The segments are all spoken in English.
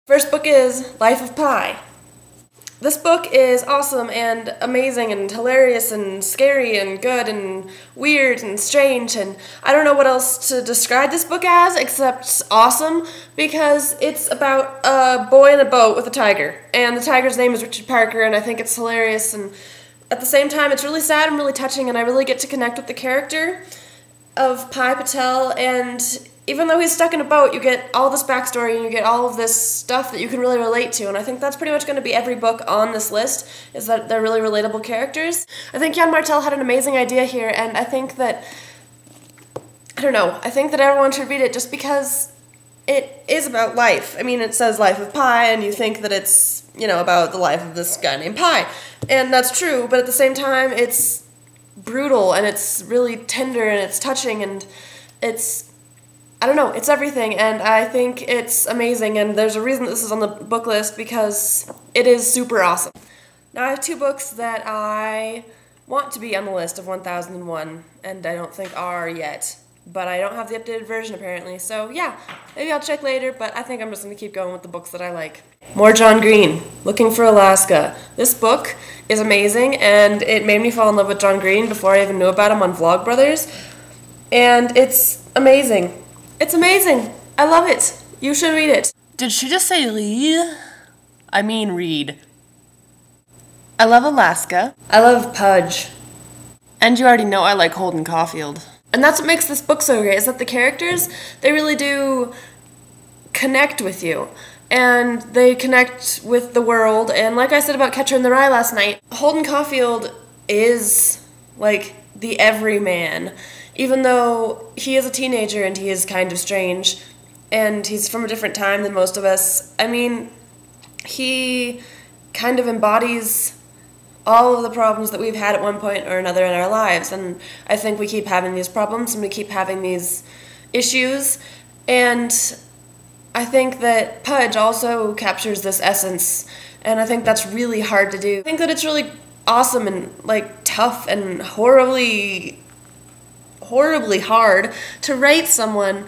First book is Life of Pi. This book is awesome and amazing and hilarious and scary and good and weird and strange, and I don't know what else to describe this book as except awesome, because it's about a boy in a boat with a tiger, and the tiger's name is Richard Parker, and I think it's hilarious, and at the same time it's really sad and really touching, and I really get to connect with the character of Pi Patel, and even though he's stuck in a boat, you get all this backstory and you get all of this stuff that you can really relate to, and I think that's pretty much going to be every book on this list, is that they're really relatable characters. I think Yann Martel had an amazing idea here, and I think that, I don't know, I think that everyone should read it just because it is about life. I mean, it says Life of Pi, and you think that it's, you know, about the life of this guy named Pi, and that's true, but at the same time, it's brutal, and it's really tender, and it's touching, and it's, I don't know, it's everything, and I think it's amazing, and there's a reason this is on the book list, because it is super awesome. Now I have two books that I want to be on the list of 1001, and I don't think are yet, but I don't have the updated version apparently, so yeah, maybe I'll check later, but I think I'm just going to keep going with the books that I like. More John Green, Looking for Alaska. This book is amazing, and it made me fall in love with John Green before I even knew about him on Vlogbrothers, and it's amazing. It's amazing. I love it. You should read it. Did she just say read? I mean read. I love Alaska. I love Pudge. And you already know I like Holden Caulfield. And that's what makes this book so great, is that the characters, they really do connect with you. And they connect with the world. And like I said about Catcher in the Rye last night, Holden Caulfield is like the everyman. Even though he is a teenager and he is kind of strange, and he's from a different time than most of us, I mean, he kind of embodies all of the problems that we've had at one point or another in our lives, and I think we keep having these problems and we keep having these issues, and I think that Pudge also captures this essence, and I think that's really hard to do. I think that it's really awesome and, like, tough and horribly hard to write someone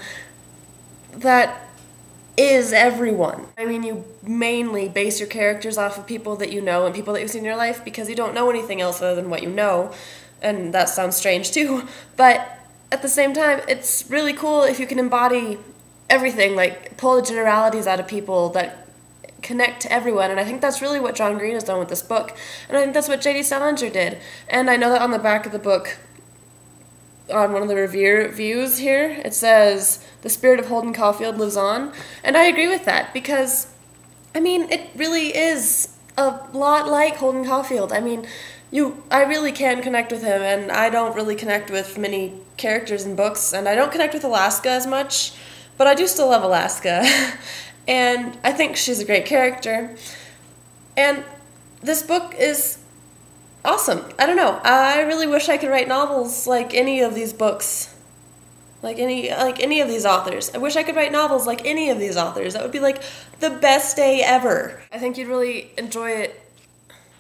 that is everyone. I mean, you mainly base your characters off of people that you know and people that you've seen in your life because you don't know anything else other than what you know, and that sounds strange too, but at the same time, it's really cool if you can embody everything, like pull the generalities out of people that connect to everyone, and I think that's really what John Green has done with this book, and I think that's what J.D. Salinger did, and I know that on the back of the book, on one of the reviews here, it says, "The spirit of Holden Caulfield lives on," and I agree with that, because, I mean, it really is a lot like Holden Caulfield. I mean, I really can connect with him, and I don't really connect with many characters in books, and I don't connect with Alaska as much, but I do still love Alaska, and I think she's a great character, and this book is awesome. I don't know. I really wish I could write novels like any of these books. Like any of these authors. I wish I could write novels like any of these authors. That would be like the best day ever. I think you'd really enjoy it,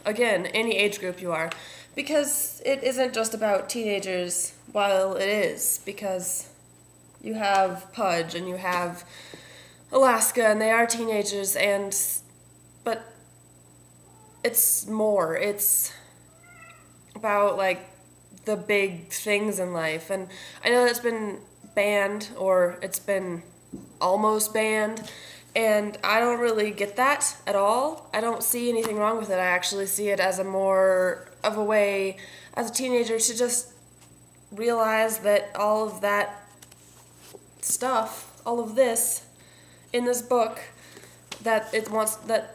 again, any age group you are, because it isn't just about teenagers, while it is, because you have Pudge and you have Alaska and they are teenagers, but it's more. It's about, like, the big things in life, and I know it's been banned, or it's been almost banned, and I don't really get that at all. I don't see anything wrong with it. I actually see it as a more of a way as a teenager to just realize that all of that stuff, all of this in this book that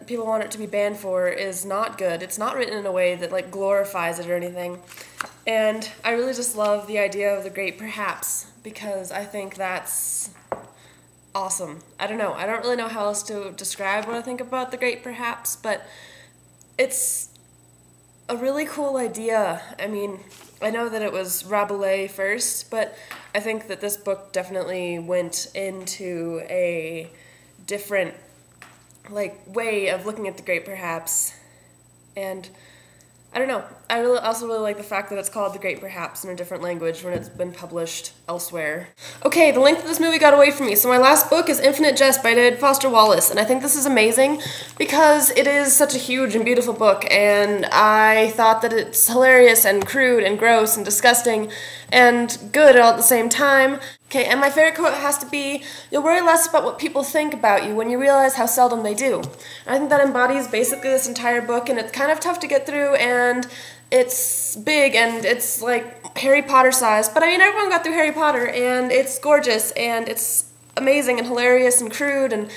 people want it to be banned for is not good. It's not written in a way that, like, glorifies it or anything. And I really just love the idea of the great perhaps, because I think that's awesome. I don't know. I don't really know how else to describe what I think about the great perhaps, but it's a really cool idea. I mean, I know that it was Rabelais first, but I think that this book definitely went into a different, like, way of looking at the great perhaps, and I don't know. I also really like the fact that it's called The Great Perhaps in a different language when it's been published elsewhere. Okay, the length of this movie got away from me. So my last book is Infinite Jest by David Foster Wallace, and I think this is amazing because it is such a huge and beautiful book, and I thought that it's hilarious and crude and gross and disgusting and good all at the same time. Okay, and my favorite quote has to be, "You'll worry less about what people think about you when you realize how seldom they do." And I think that embodies basically this entire book, and it's kind of tough to get through, and it's big, and it's like Harry Potter size. But I mean, everyone got through Harry Potter, and it's gorgeous, and it's amazing and hilarious and crude and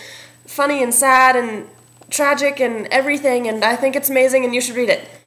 funny and sad and tragic and everything, and I think it's amazing, and you should read it.